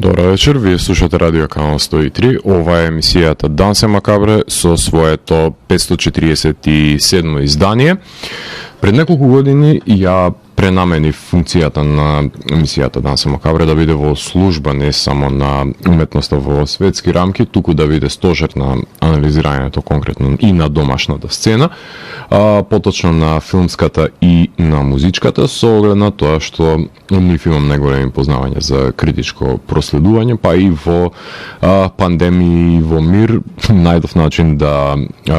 Добар вечер, вие слушате Радио Канал 103. Ова е емисијата Дансе Макабре со своето 547 издание. Пред неколку години ја пренаменив функцијата на емисијата Дансе Макабре да биде во служба не само на уметноста во светски рамки, туку да биде стожер на анализирањето конкретно и на домашната сцена, поточно на филмската и на музичката, со оглед на тоа што нив имам најголеми познавање за критичко проследување, па и во пандемија и во мир најдов начин да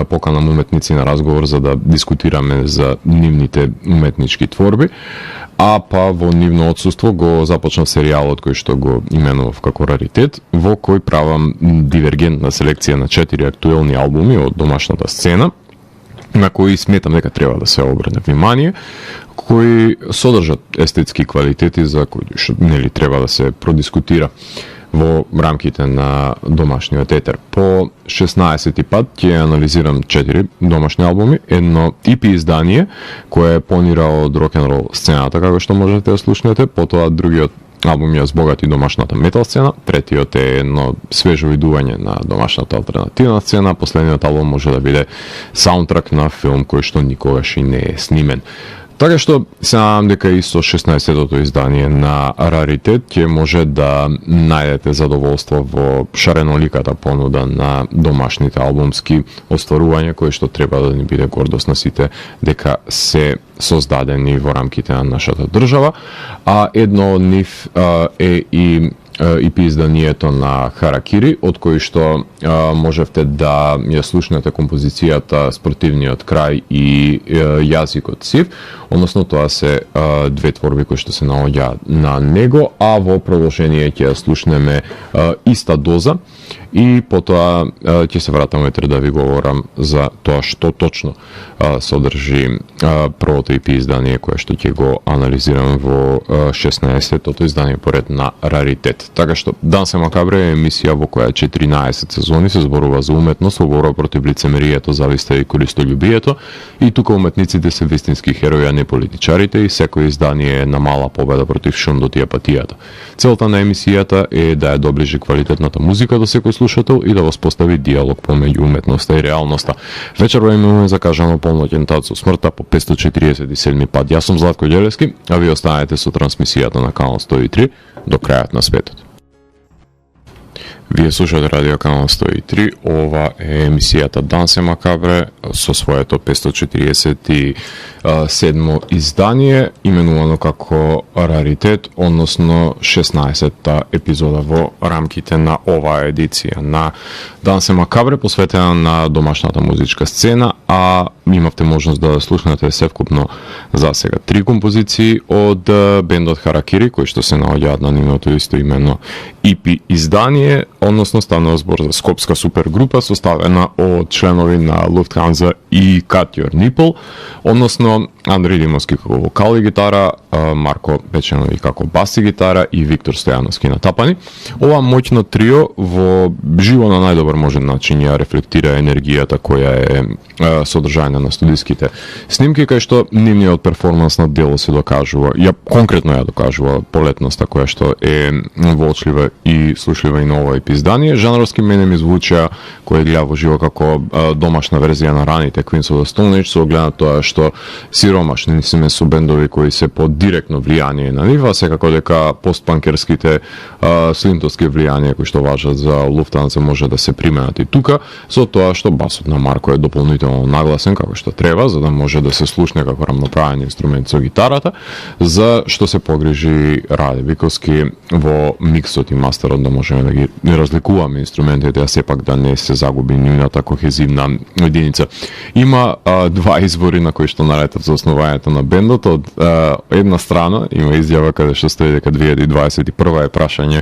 поканам уметници на разговор за да дискутираме за нивните уметнички творби. А па во нивно отсуство го започнав серијалот кој што го именував како Раритет, во кој правам дивергентна селекција на 4 актуелни албуми од домашната сцена, на кои сметам дека треба да се обрне внимание, кои содржат естетски квалитети за кои што нели треба да се продискутира во рамките на домашниот етер. По 16-ти пат ќе анализирам 4 домашни албуми, едно EP издание кое понира од рок-н-рол сцената, како што можете да слушнете, потоа другиот албум ја збогати домашната метал сцена, третиот е едно свежо видување на домашната алтернативна сцена, последниот албум може да биде саундтрак на филм кој што никогаш и не е снимен. Така што се надам дека и со 16-тото издание на Раритет ќе може да најдете задоволство во шареноликата понуда на домашните албумски остварувања кои што треба да ни биде гордост на сите дека се создадени во рамките на нашата држава, а едно од нив е и EP изданието на Харакири, од кој што можевте да ја слушнете композицијата Спротивниот крај и Јазикот сив, односно тоа се две творби кои што се наоѓаат на него, а во продолжение ќе ја слушнеме Иста доза и потоа ќе се вратам утре да ви говорам за тоа што точно содржи првото EP издание кое што ќе го анализирам во 16-тото издание поред на Раритет. Така што Дансе Макабре е емисија во која 14 сезони се зборува за уметност во борба против лицемерието, зависта и користолюбието, и тука уметниците се вистински херои, а не политичарите, и секој издание е на мала победа против шундот и апатијата. Целта на емисијата е да ја доближи квалитетната музика до секој слушател и да воспостави диалог помеѓу уметноста и реалноста. Вечерва имаме закажано полноќен тат со смртта по 547 пат. Јас сум Златко Ѓелевски, а ви останете со трансмисијата на Канал 103 до крајот на светот. Вие слушате Радио Канал 103, ова е емисијата Дансе Макабре со своето 547 издание, именувано како Раритет, односно 16-та епизода во рамките на оваа едиција на Дансе Макабре, посветена на домашната музичка сцена, а имавте можност да слушнете севкупно за сега 3 композиции од бендот Харакири, кои што се наоѓаат на нивното исто имено EP издание, односно станува збор за скопска супергрупа составена од членови на Lufthansa и Cut Your Nipple, односно Андреј Димовски како вокал и гитара, Марко Печенови како бас и гитара и Виктор Стојановски на тапани. Ова моќно трио во живо на најдобар можен начин ја рефлектира енергијата која е содржајна на студиските снимки, кај што нивниот перформанс на дело се докажува, конкретно ја докажува полетноста која што е вочлива и слушлива и на ова издание. Жанровски мене ми звуча кој гледа во живо како домашна верзија на раните Queens of the Stone Age, со оглед на тоа што сиромашни сме со бендови кои се под директно влијание на нива, секако дека постпанкерските слинтовски влијанија кои што важат за Lufthansa може да се применат и тука, со тоа што басот на Марко е дополнително нагласен како што треба, за да може да се слушне како рамноправен инструмент со гитарата, за што се погрижи Раде Виковски во миксот и мастерот да можеме да ги разликуваме инструментите, а сепак да не се загуби нивната кохезивна единица. Има два извори на кои што наретат за основањето на бендот. Од една страна има изјава каде што стои дека 2021 е прашање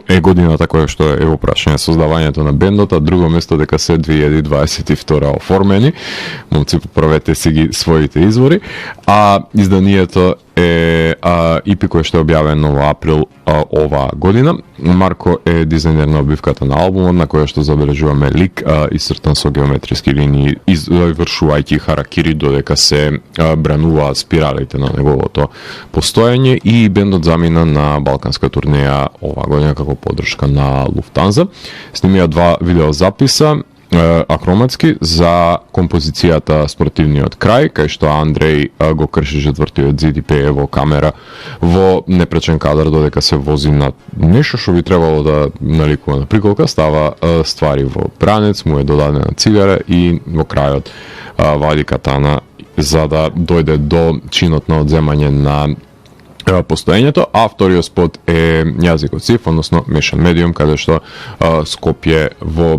е годината која што е во прашање создавањето на бендот, а друго место дека се 2022 оформени. Момци, поправете си ги своите извори. А изданието EP кој што е објавено во април оваа година. Марко е дизајнер на обивката на албумот, на која што забележуваме лик исцртан со геометриски линии, извршувајќи харакири додека се брануваат спиралите на неговото постоење, и бендот замина на балканска турнеја оваа година како поддршка на Луфтанза. Снимија 2 видеозаписа акроматски за композицијата Спортивниот крај, кај што Андреј го крши четвртиот зид и пее во камера во непречен кадар додека се вози на нешто што би требало да наликува на приколка, става ствари во пранец, му е додадена цигара и во крајот вади катана за да дојде до чинот на одземање на постоењето, а вториот спот е Јазикот Сив, односно мешан медиум, каде што Скопје во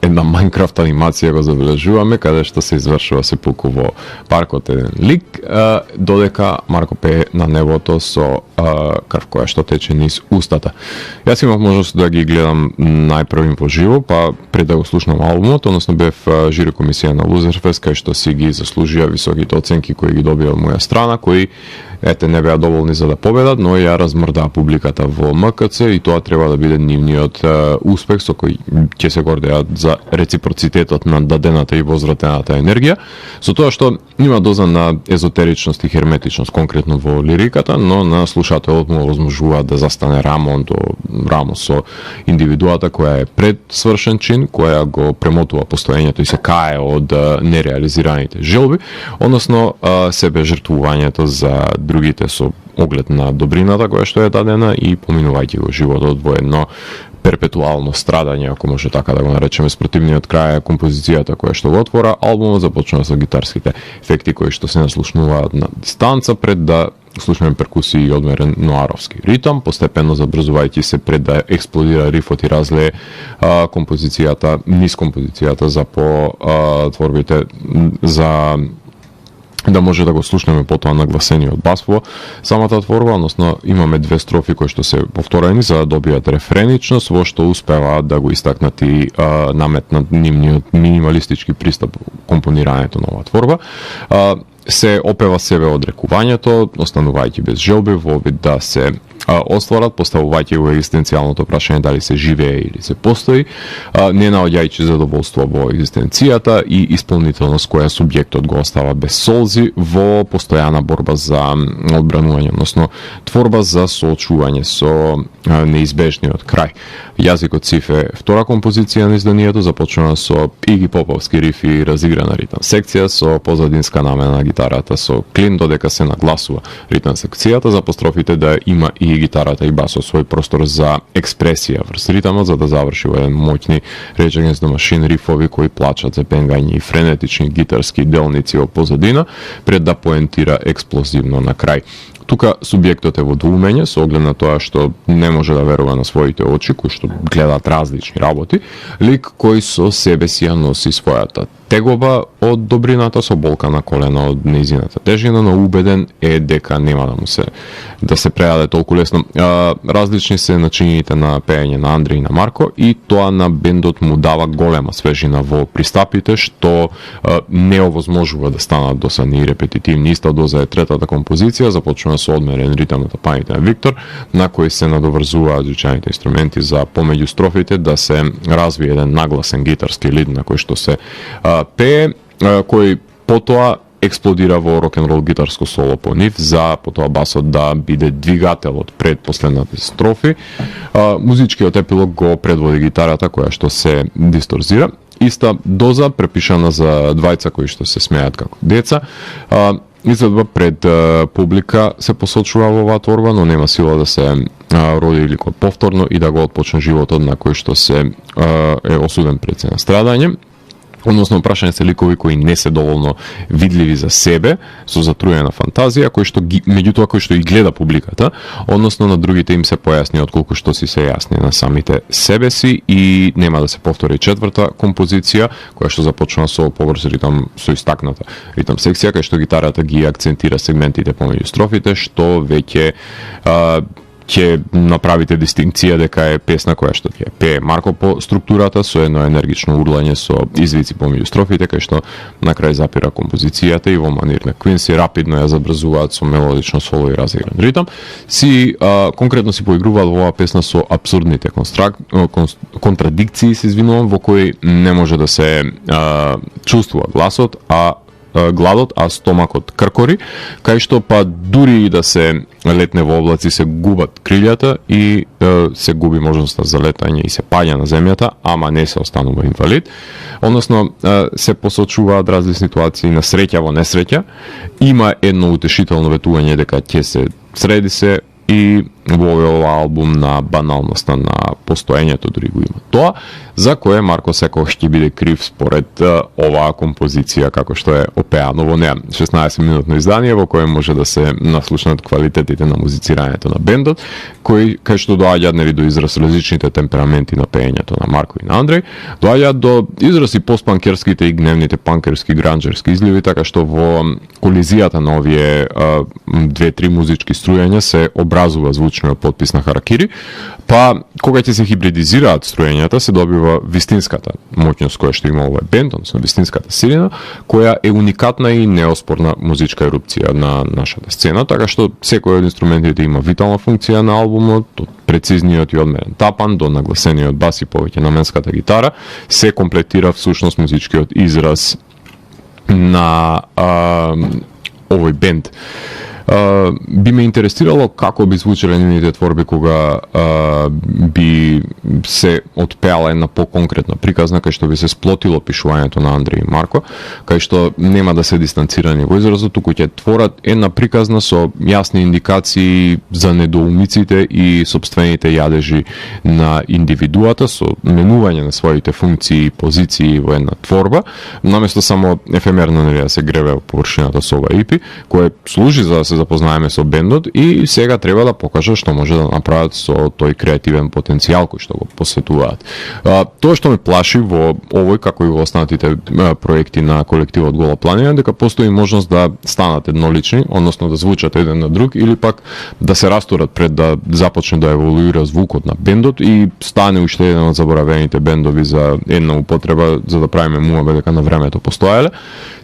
една Майнкрафт анимација го забележуваме, каде што се извршува сепулку во паркот еден лик, додека Марко пее на небото со крв која што тече низ устата. Јас имав можност да ги гледам најпрвим во живо, па пред да го слушнам албумот, односно бев жири комисија на Лузерфест, кај што си ги заслужија високите оценки кои ги добија од моја страна, кои не беа доволни за да победат, но ја размрдаа публиката во МКЦ и тоа треба да биде нивниот успех со кој ќе се гордеат за реципроцитетот на дадената и возвратената енергија, со тоа што има доза на езотеричност и херметичност конкретно во лириката, но на слушателот му возможува да застане рамо до рамо со индивидуата која е пред свршен чин, која го премотува постоењето и се кае од нереализираните желби, односно себе жртвувањето за другите со оглед на добрината која што е дадена и поминувајќи го животот во едно перпетуално страдање, ако може така да го наречеме. Спортивниот крај е композицијата која што го отвора албумот, започнува со гитарските ефекти кои што се наслушнуваат на дистанца пред да слушнеме перкусии и одмерен ноаровски ритам, постепено забрзувајќи се пред да експлодира рифот и разлее низ композицијата за творбите за да може да го слушнеме потоа нагласениот бас во самата творба, односно имаме 2 строфи кои што се повторени за да добијат рефреничност, во што успеваат да го истакнат и наметнат нивниот минималистички пристап компонирањето на оваа творба. Се опева себе одрекувањето, останувајќи без желби во обид да се остварат, поставувајќи го екзистенцијалното прашање дали се живее или се постои, не наоѓајќи задоволство во екзистенцијата и исполнителност која субјектот го остава без солзи во постојана борба за одбранување, односно творба за соочување со неизбежниот крај. Јазикот Сив е втора композиција на изданието, започнува со Иги Поповски риф и разиграна ритам секција со позадинска намена на гитарата со клин додека се нагласува ритам секцијата, за апострофите да има и гитарата и басот свој простор за експресија врз ритамот, за да заврши во еден моќни Rage Against the Machine рифови кои плачат за пенгање и френетични гитарски делници во позадина, пред да поентира експлозивно на крај. Тука субјектот е во двоумење со оглед на тоа што не може да верува на своите очи, кои што гледаат различни работи, лик кој со себе си ја носи својата тегоба од добрината со болка на колена од нејзината тежина, но убеден е дека нема да се предаде толку лесно. Различни се начините на пеење на Андреј и на Марко и тоа на бендот му дава голема свежина во пристапите, што не овозможува да станат досадни и репетитивни. Иста доза е третата композиција, започнува со одмерен ритам на тапаните на Виктор, на кој се надоврзуваат звучаните инструменти за помеѓу строфите да се развие еден нагласен гитарски лид на кој што се пее, кој потоа експлодира во рок-н-рол гитарско соло по нив, за потоа басот да биде двигателот пред последните строфи. Музичкиот епилог го предводи гитарата која што се дисторзира. Иста доза препишана за двајца кои што се смеат како деца. Изvedба пред публика се посочува во оваа творба, но нема сила да се роди или повторно и да го отпочне животот на кој што се е осуден пред се на страдање. Односно, прашање се ликови кои не се доволно видливи за себе, со затруена фантазија, меѓутоа кој што и гледа публиката, односно на другите им се појасни отколку што си се јасни на самите себе си, и нема да се повтори четврта композиција, која што започнува со побрз ритам, со истакната ритам секција, кај што гитарата ги акцентира сегментите помеѓу строфите, што веќе ќе направите дистинкција дека е песна која што ќе пее Марко по структурата со едно енергично урлање со извици помеѓу строфите, кај што на крај запира композицијата и во манир на Квинси рапидно ја забрзуваат со мелодично соло и разигран ритам. Конкретно си поигруваат во оваа песна со апсурдните контрадикции, се извинувам, во кои не може да се чувствува гладот, а стомакот кркори, кај што па дури и да се летне во облаци се губат крилјата и се губи можноста за летање и се паѓа на земјата, ама не се останува инвалид. Односно, се посочуваат различни ситуации на среќа во несреќа. Има едно утешително ветување дека ќе се среди се и во овој албум на баналноста на постоењето дури го има тоа, за кое Марко секогаш ќе биде крив според оваа композиција како што е опеано во неа. 16-минутно издание во кое може да се наслушнат квалитетите на музицирањето на бендот, кај што доаѓаат до израз различните темпераменти на пеењето на Марко и на Андреј, доаѓаат до израз и постпанкерските и гневните панкерски гранџерски изливи, така што во колизијата на овие 2-3 музички струјања се образува звучниот потпис на Харакири, па кога ќе се хибридизираат струјањата се добива вистинската моќност која што има овој бенд, односно вистинската силина, која е уникатна и неоспорна музичка ерупција на нашата сцена, така што секој од инструментите има витална функција на албумот, од прецизниот и одмерен тапан до нагласениот бас и повеќе наменската гитара, се комплетира всушност музичкиот израз на овој бенд. Би ме интересирало како би звучеле нивните творби кога би се отпеала една поконкретна приказна, кај што би се сплотило пишувањето на Андреј и Марко, кај што нема да се дистанцирани во изразот, туку ќе творат една приказна со јасни индикации за недоумиците и сопствените јадежи на индивидуата, со менување на своите функции и позиции во една творба, наместо само ефемерно да се гребе во површината со ова EP, кое служи за да се запознаеме со бендот и сега треба да покажа што може да направат со тој креативен потенцијал кој што го посветуваат. Тоа што ме плаши во овој, како и во останатите проекти на колективот Гола планина, дека постои можност да станат еднолични, односно да звучат еден на друг или пак да се растурат пред да започне да еволуира звукот на бендот и стане уште еден од заборавените бендови за една употреба за да правиме муабе дека на времето постоеле.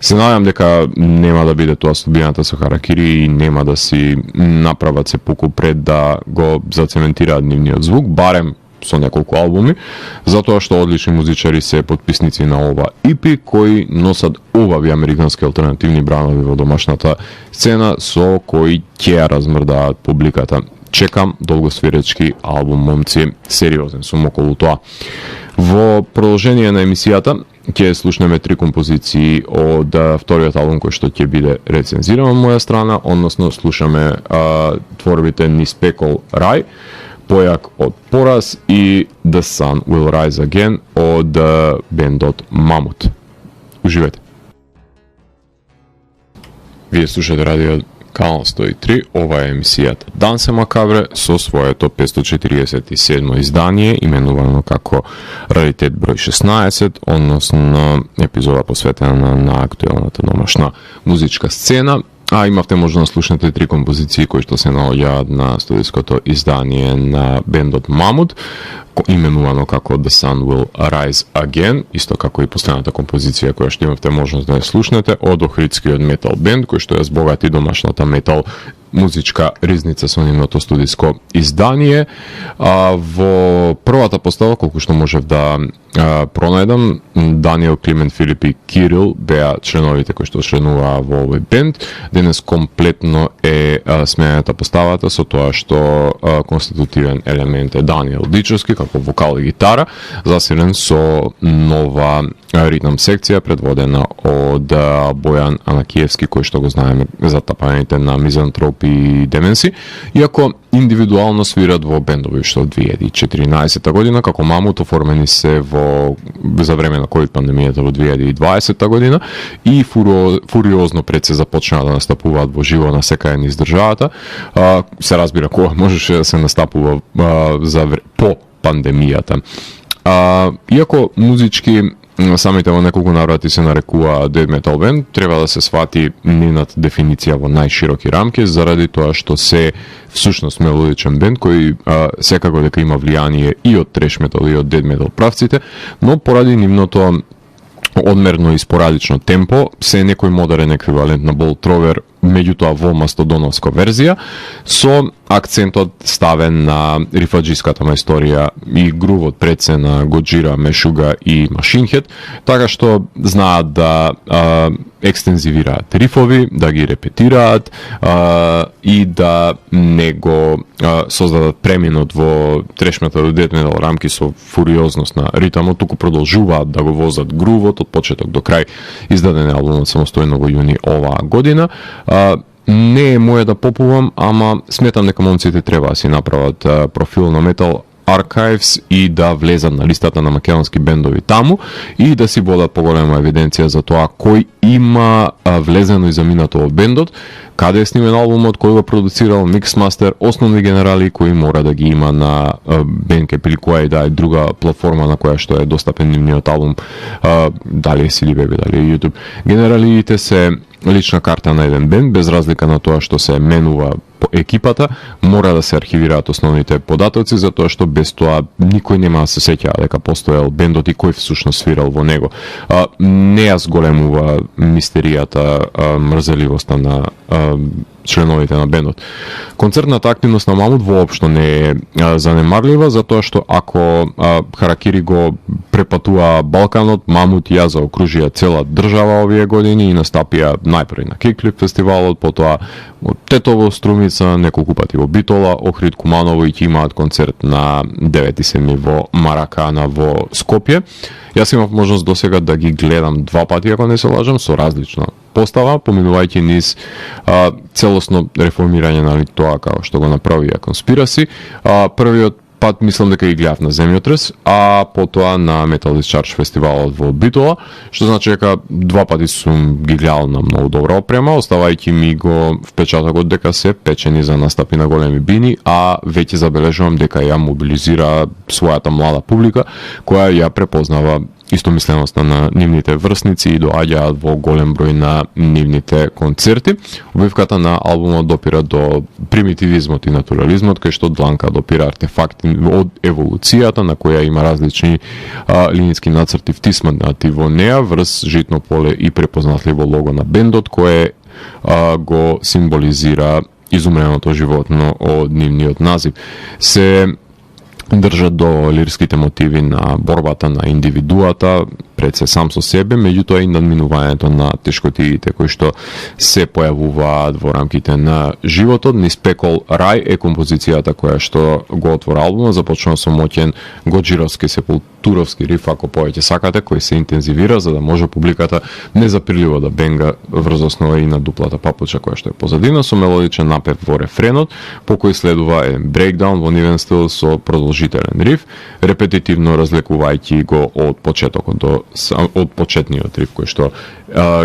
Се надам дека нема да биде тоа судбината со Харакири и нема да си направат се пуку пред да го зацементираат нивниот звук, барем со неколку албуми, затоа што одлични музичари се потписници на ова EP, кои носат убави американски алтернативни бранови во домашната сцена, со кои ќе ја размрдаат публиката. Чекам долгосвиречки албум, момци, сериозен сум околу тоа. Во продолжение на емисијата ќе слушнеме 3 композиции од вториот албум кој што ќе биде рецензиран од моја страна, односно слушаме творбите Низ пекол рај, Појак од Пораз и The Sun Will Rise Again од бендот Мамут. Уживете. Вие слушате радио Канал 103, ова е емисијата Дансе Макабре со своето 547 издание, именувано како Раритет број 16, односно епизода посветена на актуелната домашна музичка сцена. Имавте можност да слушнете 3 композиции кои што се наоѓаат на студиското издание на бендот Мамут, именувано како The Sun Will Rise Again, исто како и последната композиција која што имавте можност да ја слушнете од охридскиот метал бенд кој што ја збогати домашната метал музичка ризница со нивното студиско издание. Во првата постава, колку што можев да пронајдам, Даниел, Климент, Филип и Кирил беа членовите кои што членуваа во овој бенд. Денес комплетно е смената поставата со тоа што конститутивен елемент е Даниел Дичовски како вокал и гитара, засилен со нова ритм секција предводена од Бојан Анакиевски кој што го знаеме за тапањите на Мизантроп и Деменси, иако индивидуално свират во бендови што 2014 година, како Мамут оформени се за време на ковид пандемијата во 2020 година и фуриозно пред се започнаа да настапуваат во живо на секај низ државата. Се разбира кога можеше да се настапува по пандемијата. Иако музички самите во неколку наврати се нарекува death metal band, треба да се свати нивната дефиниција во најшироки рамки, заради тоа што се всушност мелодичен бенд кој секако дека има влијание и од треш метал и од death metal правците, но поради нивното одмерно и спорадично темпо се некој модерен еквивалент на Bolt Thrower, меѓутоа во мастодоновска верзија, со акцентот ставен на рифаджиската мајсторија и грувот пред се на Годжира, Мешуга и Machine Head, така што знаат да екстензивираат рифови, да ги репетираат и да не го создадат преминот во треш метал и death metal рамки со фуриозност на ритамот, туку продолжуваат да го возат грувот од почеток до крај. Издаден е албумот самостојно во јуни оваа година. Не е моје да попувам, ама сметам дека момците треба да си направат профил на Metal Archives и да влезат на листата на македонски бендови таму и да си водат поголема евиденција за тоа кој има влезено и заминато во бендот, каде е снимен албумот, кој го продуцирал, миксмастер, основни генерали кои мора да ги има на Bandcamp или која и да е друга платформа на која што е достапен нивниот албум, дали е CD Baby, дали е YouTube. Генералиите се лична карта на еден бенд, без разлика на тоа што се менува екипата, мора да се архивираат основните податоци, затоа што без тоа никој нема да се сеќа дека постоел бендот и кој всушност свирал во него. Не ја зголемува мистеријата, мрзеливоста на членовите на бендот. Концертната активност на Мамут воопшто не е занемарлива, затоа што ако Харакири го препатува Балканот, Мамут ја заокружија цела држава овие години и настапија најпрви на Кикфлип фестивалот, потоа од Тетово, Струмица, неколку пати во Битола, Охрид, Куманово и ќе имаат концерт на 9.7 во Маракана во Скопје. Јас имав можност досега да ги гледам 2 пати, ако не се лажам, со различна постава, поминувајќи низ целосно реформирање на тоа како што го направија Conspiracy. Првиот пат мислам дека ги гледав на Земјотрес, а потоа на Metal Discharge фестивалот во Битола, што значи дека 2 пати сум ги гледал на многу добра опрема, оставајќи ми го впечатокот дека се печени за настапи на големи бини, а веќе забележувам дека ја мобилизира својата млада публика, која ја препознава истомисленоста на нивните врсници и доаѓаат во голем број на нивните концерти. Обивката на албумот допира до примитивизмот и натурализмот, кај што дланка допира артефакти од еволуцијата, на која има различни линијски нацрти втиснати во неа, врз житно поле и препознатливо лого на бендот, кое го символизира изумреното животно од нивниот назив. Се држат до лирските мотиви на борбата на индивидуата пред се сам со себе, меѓутоа и надминувањето на тешкотиите кои што се појавуваат во рамките на животот. Низ Пекол Рај е композицијата која што го отвора албумот, започнува со моќен гоџировски сепултуровски риф, ако повеќе сакате, кој се интензивира за да може публиката незапирливо да бенга врз основа и на дуплата папуча која што е позадина, со мелодичен напев во рефренот, по кој следува еден брейкдаун во нивен стил со продолжителен риф, репетитивно разлекувајќи го од почетокот од почетниот риф кој што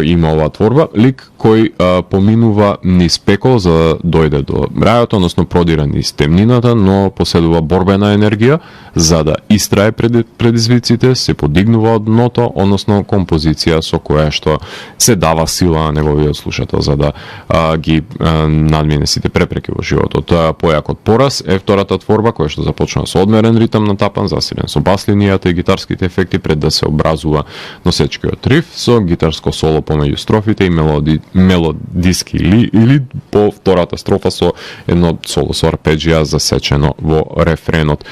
има оваа творба, лик кој поминува низ Пекол за да дојде до рајот, односно продира низ темнината, но поседува борбена енергија за да истрае предизвиците, се подигнува од дното, односно композиција со која што се дава сила на неговиот слушател за да ги надмине сите препреки во животот. Појакот пораз е втората творба која што започнува со одмерен ритам натапан, засилен со бас линијата и гитарските ефекти пред да се образува носечкиот риф со гитарско соло помеѓу строфите и мелодиски или по втората строфа со едно соло со арпеджија засечено во рефренот.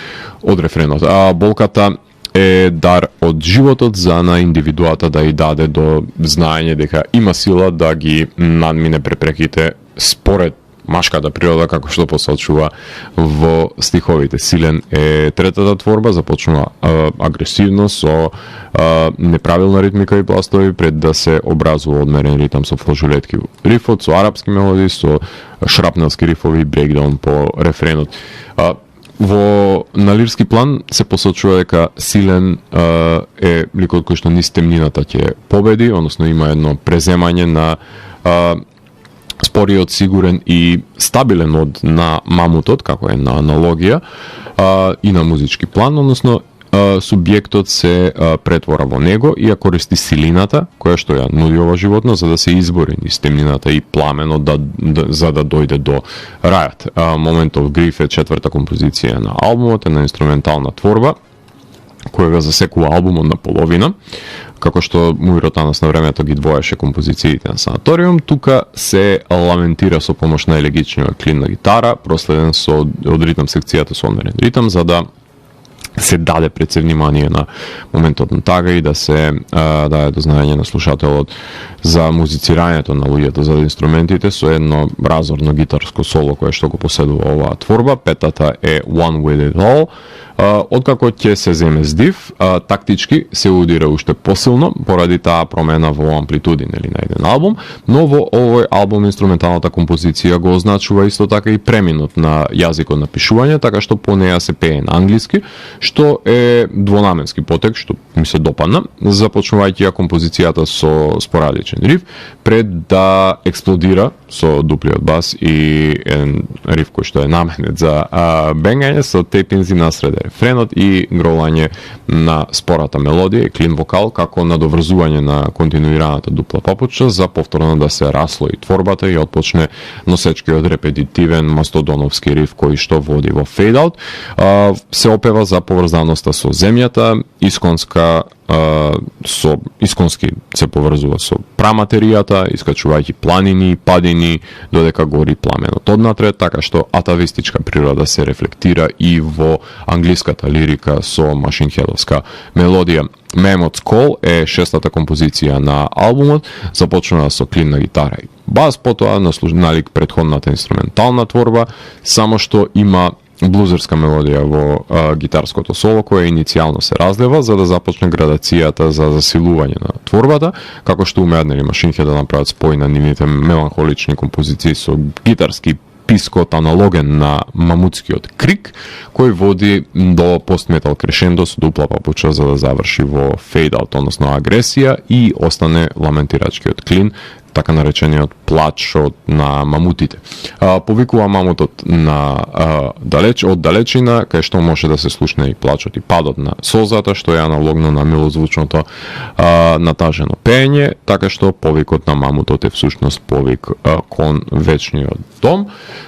Од рефренот. Болката е дар од животот за на индивидуата да и даде до знаење дека има сила да ги надмине препреките според машката природа, како што посочува во стиховите. Силен е третата творба, започнува агресивно со неправилна ритмика и пластови пред да се образува одмерен ритам со флажулетки рифот, со арапски мелодии, со шрапнелски рифови и брейкдаун по рефренот. На лирски план се посочува дека Силен е ликот кој што низ темнината ќе победи, односно има едно преземање на спориот, сигурен и стабилен од на мамутот, како е на аналогија, и на музички план, односно субјектот се претвора во него и ја користи силината која што ја нуди ова животно за да се избори низ темнината и пламенот за да дојде до рајот. Moment of Grief е четврта композиција на албумот, една инструментална творба која го засекува албумот на половина, како што Муиро Танас на времето ги двоеше композициите на Санаториум. Тука се ламентира со помош на елегичниот клин на гитара, проследен од ритм секцијата со одмерен ритм, за да се даде пред внимание на моментот на тага и да се даде до знаење на слушателот за музицирањето на луѓето за инструментите со едно разорно гитарско соло кое што го поседува оваа творба. Петата е One With It All. Откако ќе се земе здив, тактички се удира уште посилно поради таа промена во амплитуди на еден албум, но во овој албум инструменталната композиција го означува исто така и преминот на јазикот на пишување, така што по неја се пее на англиски, што е двонаменски потек, што ми се допадна, започнувајќи ја композицијата со спорадичен риф, пред да експлодира со дуплиот бас и еден риф кој што е наменет за бенгање со тепинзи насред рефренот и гролање на спората мелодија и клин вокал како надоврзување на континуираната дупла папуча за повторно да се раслои творбата и отпочне носечкиот репетитивен мастодоновски риф кој што води во Fade Out. Се опева за поврзаноста со земјата, исконски се поврзува со праматеријата, искачувајќи планини, падини, додека гори пламенот однатре, така што атавистичка природа се рефлектира и во англиската лирика со машинхедовска мелодија. Mammoth's Call е шестата композиција на албумот, започнува со клин на гитара и бас, потоа налик претходната инструментална творба, само што има блузерска мелодија во гитарското соло која иницијално се разлева за да започне градацијата за засилување на творбата, како што умеат Машинхед да направат спој на нивните меланхолични композиции со гитарски пискот аналоген на мамутскиот крик, кој води до постметал крешендо со дупла папуча за да заврши во Fade Out, односно агресија и остане ламентирачкиот клин, така наречениот плач на мамутите. Повикува мамутот на од далечина, кај што може да се слушне и плачот и падот на созата, што е аналогно на милозвучното натажено пеење, така што повикот на мамутот е всушност повик кон вечниот дом,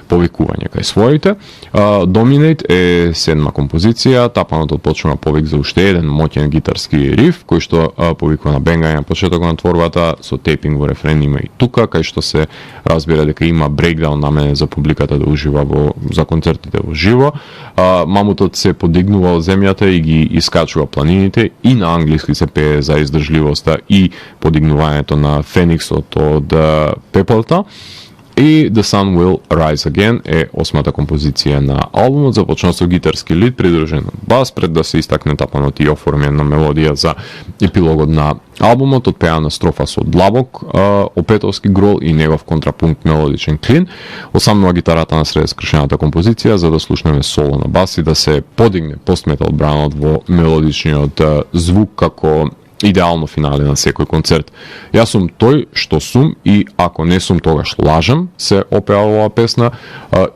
повикување кај своите. Dominate е седма композиција, тапанот почнува повик за уште еден моќен гитарски риф, кој што повикува на бенгање на почетокот на творбата, со тейпинг во рефрен има и тука, кај што се разбира дека има брейкдаун наменет за публиката да ужива за концертите во живо. Мамутот се подигнува од земјата и ги искачува планините и на англиски се пее за издржливоста и подигнувањето на фениксот од пепелта. И The Sun Will Rise Again е осмата композиција на албумот, започна со гитарски лид придружен од бас, пред да се истакне тапанот и оформена мелодија за епилогот на албумот, отпеана строфа со длабок опетовски грол и негов контрапункт мелодичен клин. Осамнува гитарата на сред скршената композиција за да слушнеме соло на бас и да се подигне постметал бранот во мелодичниот звук како идеално финале на секој концерт. Јас сум тој што сум и ако не сум тогаш лажам, се опеа оваа песна,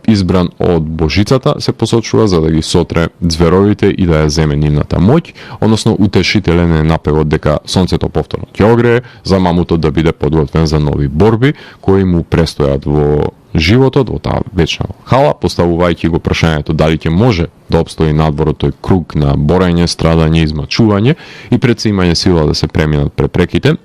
избран од Божицата се посочува за да ги сотре зверовите и да ја земе нивната моќ, односно утешителен е напевот дека сонцето повторно ќе огрее, за мамутот да биде подготвен за нови борби кои му престојат во животот, во таа вечна хала, поставувајќи го прашањето дали ќе може да обстои надвор тој круг на борење, страдање, измачување и пред се имање сила да се преминат препреките,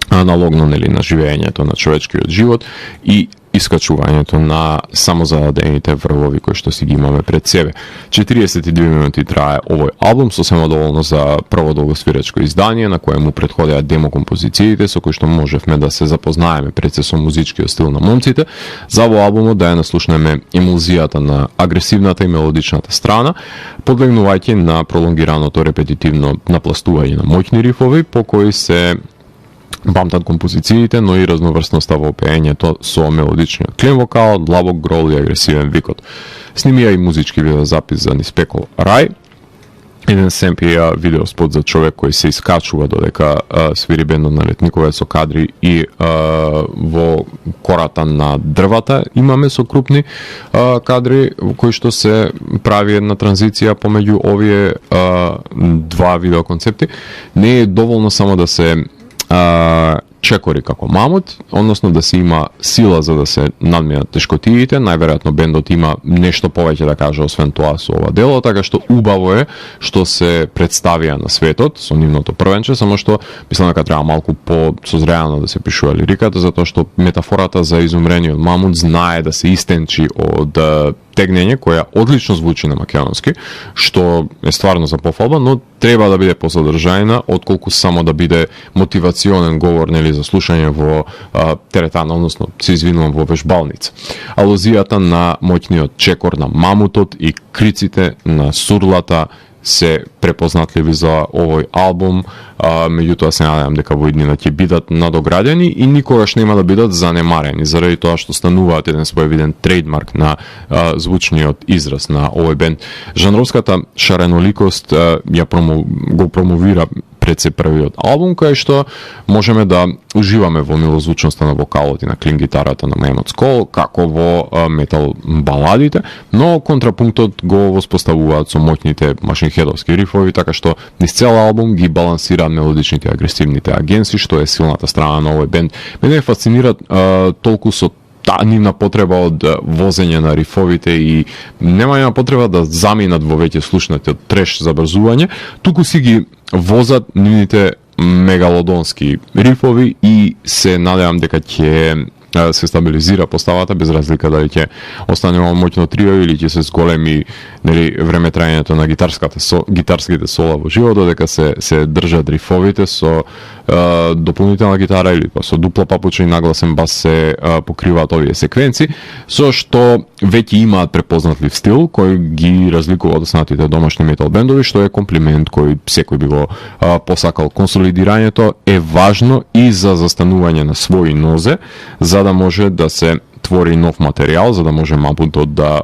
аналогно на живеењето на човечкиот живот и искачувањето на самозададените врвови кои што си ги имаме пред себе. 42 минути трае овој албум, сосема доволно за прво долгосвиречко издание, на кое му претходеа демо композициите со кои што можевме да се запознаеме пред се со музичкиот стил на момците. За во албумот да ја наслушнеме емулзијата на агресивната и мелодичната страна, подлегнувајќи на пролонгираното репетитивно напластување на моќни рифови по кои се памтат композициите, но и разноврсноста во пеењето со мелодичниот клин вокал, длабок грол и агресивен викот. Снимија и музички видеозапис за Ниспекол Рај еден семпија видео спот за човек кој се искачува додека свири бендот на Летникове со кадри и во кората на дрвата имаме со крупни кадри кои што се прави една транзиција помеѓу овие два видео концепти. Не е доволно само да се чекори како мамут, односно да се има сила за да се надминат тешкотиите. Најверојатно бендот има нешто повеќе да каже освен тоа со ова дело, така што убаво е што се представија на светот со нивното првенче, само што мислам дека треба малку по-созреано да се пишува лириката, затоа што метафората за изумрениот мамут знае да се истенчи од тегнење која одлично звучи на македонски, што е стварно за пофалба, но треба да биде посодржајна отколку само да биде мотивационен говор, нели, за слушање во теретана, односно се извинувам, во вежбалница. Алузијата на моќниот чекор на мамутот и криците на сурлата се препознатливи за овој албум, меѓутоа се надевам дека во иднина ќе бидат надоградени и никогаш нема да бидат занемарени, заради тоа што стануваат еден своевиден трейдмарк на звучниот израз на овој бенд. Жанровската шареноликост го промовира пред се првиот албум, кај што можеме да уживаме во милозвучноста на вокалот и на клин гитарата на Mammoth Skull, како во метал баладите, но контрапунктот го воспоставуваат со моќните машинхедовски рифови, така што низ цел албум ги балансираат мелодичните агресивните агенси, што е силната страна на овој бенд. Мене фасцинира толку со таа нивна потреба од возење на рифовите и нема потреба да заминат во веќе слушнатиот треш забрзување, туку си ги возат нивните мегалодонски рифови и се надевам дека ќе се стабилизира поставата, без разлика дали ќе остане моќно трио или ќе се зголеми, нели, време траењето на гитарските сола во живо, додека се држат рифовите со дополнителна гитара или со дупла папуча и нагласен бас се покриваат овие секвенци, со што веќе имаат препознатлив стил кој ги разликува од останатите домашни метал бендови, што е комплимент кој секој би го посакал. Консолидирањето е важно и за застанување на своји нозе, за да може да се твори нов материјал, за да може мамутот да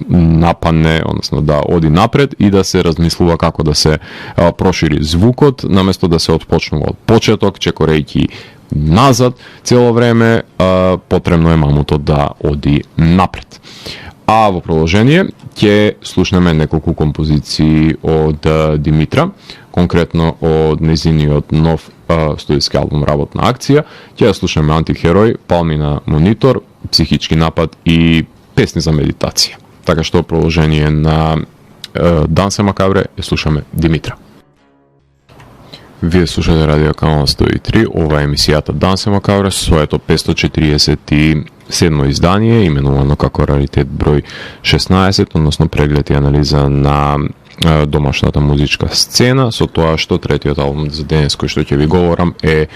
нападне, односно да оди напред и да се размислува како да се прошири звукот, наместо да се отпочнува од почеток, чекорејќи назад цело време, потребно е мамутот да оди напред. А во продолжение ќе слушнеме неколку композиции од Димитра, конкретно од незиниот нов студиски албум Работна акција. Ќе слушнеме Антихерој, Палмина монитор, Психички напад и Песни за медитација. Така што продолжение на Дансе Макабре ја слушаме Димитра. Вие слушате Радио Канал 103, ова е емисијата Дансе Макабре, своето 547 издание, именувано како Раритет број 16, односно преглед и анализа на домашната музичка сцена, со тоа што третиот албум за денес кој што ќе ви говорам е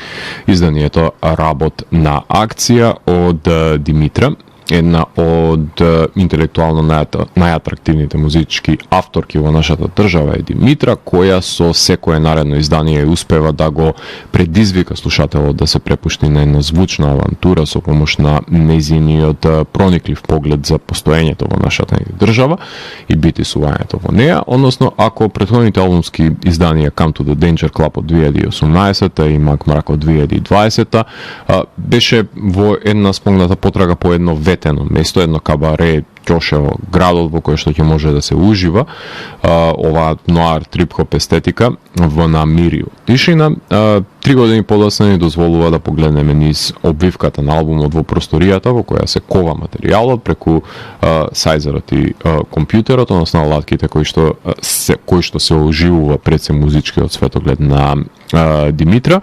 изданието Работна акција од Димитра, една од интелектуално најатрактивните музички авторки во нашата држава е Димитра, која со секое наредно издание успева да го предизвика слушателот да се препушти на една звучна авантура со помош на незиниот прониклив поглед за постоењето во нашата држава и битисувањето во неја, односно ако претходните албумски изданија Come to the Danger Club од 2018 и Мак Мрак од 2020 беше во една спомната потрага по едно ветено место, едно кабаре, ќошево, градот во кој што ќе може да се ужива ова ноар трип-хоп естетика во намирiju тишина. 3 години подоцна ни дозволува да погледнеме низ обвивката на албумот во просторијата во која се кова материјалот преку сајзерот и компјутерот, односно алатките кои што се оживува пред се музичкиот светоглед на Димитра.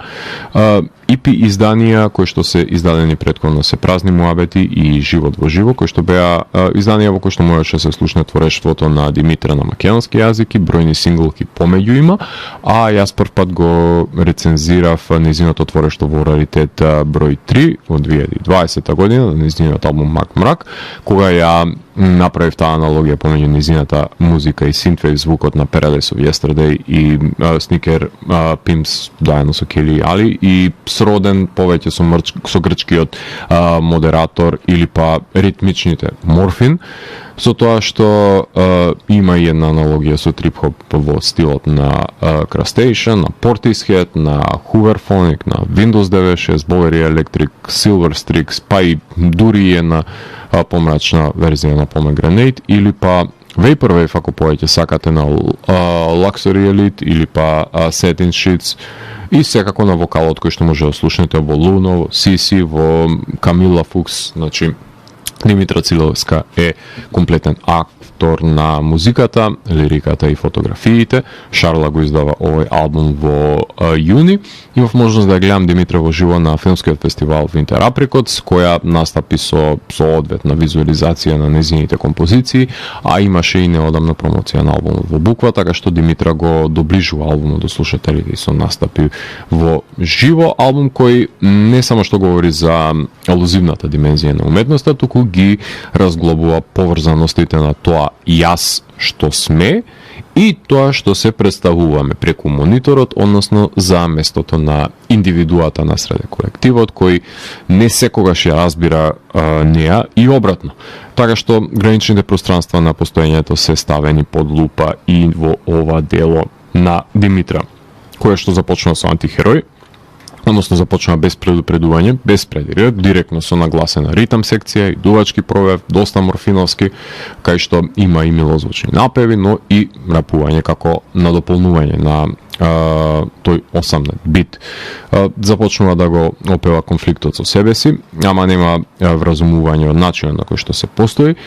EP изданија кои што се издадени претходно се Празни муабети и Живот во живо, кои што беа изданија во кои што можеше се слушне творештвото на Димитра на македонски јазик и бројни синглки помеѓу има, а јас прв пат го рецензирав незиното творештво во Раритет број 3 во 2020 година, незиниот албум Мак Мрак, кога ја направив таа аналогија помеѓу незината музика и синтвейв звукот на Paradise of Yesterday и Sneaker Pimps заедно со Кели Али и сроден повеќе со грчкиот модератор или па ритмичните Морфин, со тоа што има и една аналогија со трип-хоп во стилот на Crustacean, на Portishead, на Hooverphonic, на Windows 96, Bowery Electric, Silverstrix, па и дури една помрачна верзија на Pomegranate или па Vaporwave, ако повеќе сакате, на Luxury Elite или па Satin Sheets, и секако на вокалот кој што може да слушнете во Луно, во Сиси, во Камила Фукс. Значи Димитра Цилевска е комплетен автор на музиката, лириката и фотографиите. Шарла го издава овој албум во јуни. Имав можност да гледам Димитра во живо на филмскиот фестивал Winter Apricots, која настапи со одветна визуализација на незините композиции, а имаше и неодамна промоција на албумот во Буква, така што Димитра го доближува албумот до слушателите и со настапи во живо. Албум кој не само што говори за алузивната димензија на уметноста, туку ги разглобува поврзаностите на тоа јас што сме и тоа што се представуваме преку мониторот, односно за местото на индивидуата насреде колективот, кој не секогаш ја разбира неа и обратно. Така што граничните пространства на постоењето се ставени под лупа и во ова дело на Димитра, која што започна со Антихерој, односно започнува без предупредување, без предирек, директно со нагласена ритам секција и дувачки провев, доста морфиновски, кај што има и милозвучни напеви, но и рапување како надополнување на тој осамнет бит. Започнува да го опева конфликтот со себе си, ама нема вразумување од начинот на кој што се постои.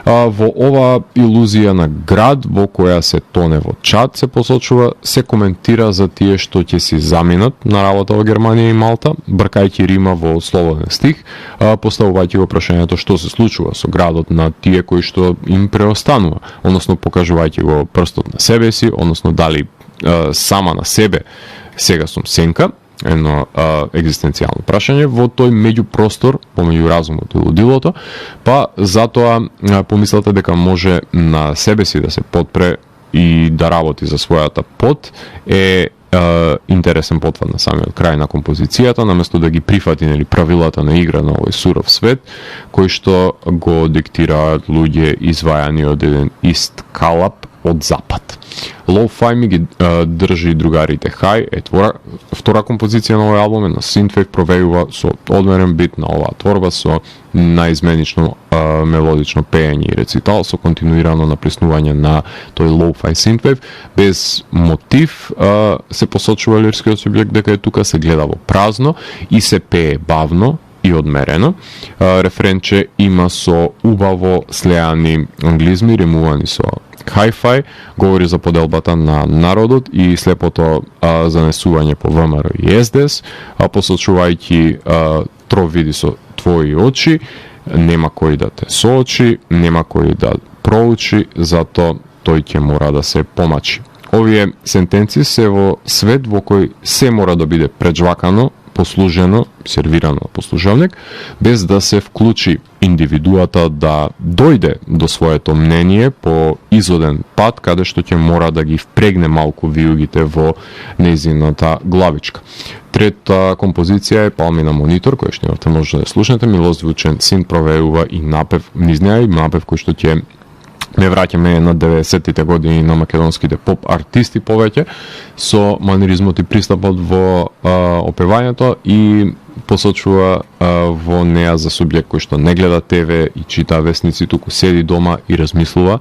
Во ова илузија на град во која се тоне во чад, се посочува, се коментира за тие што ќе си заминат на работа во Германија и Малта, бркајќи рима во слободен стих, поставувајќи го прашањето што се случува со градот на тие кои што им преостанува, односно покажувајќи го прстот на себе си, односно дали сама на себе сега сум сенка, едно екзистенцијално прашање во тој меѓупростор помеѓу разумот и лудилото, па затоа помислата дека може на себе си да се подпре и да работи за својата пот е интересен потвод на самиот крај на композицијата, наместо да ги прифати правилата на игра на овој суров свет, кој што го диктираат луѓе извајани од еден ист калап од запад. Lo-Fi ми ги држи другарите хај, втора композиција на овој албум е на Synthwave, провејува со одмерен бит на оваа творба, со наизменично мелодично пеење и рецитал, со континуирано напреснување на тој Lo-Fi Synthwave, без мотив се посочува лирскиот субјект дека е тука, се гледа во празно и се пее бавно и одмерено. Рефренче има со убаво слеани англизми, римувани со hi-fi, говори за поделбата на народот и слепото занесување по ВМРО и СДС, посочувајќи тро види со твои очи, нема кој да те соочи, нема кој да проучи, зато тој ќе мора да се помачи. Овие сентенци се во свет во кој се мора да биде преджвакано, послужено, сервирано послужовник, без да се вклучи индивидуата да дојде до своето мнение по изоден пат, каде што ќе мора да ги впрегне малку виугите во нејзината главичка. Трета композиција е Палмина монитор, која што имате може да слушнете, милозвучен син провеува и напев низ неа, и напев кој што ќе ме враќаме на 90-тите години на македонските поп артисти повеќе, со манеризмот и пристапот во опевањето и посочува во неа за субјект кој што не гледа ТВ и чита весници, туку седи дома и размислува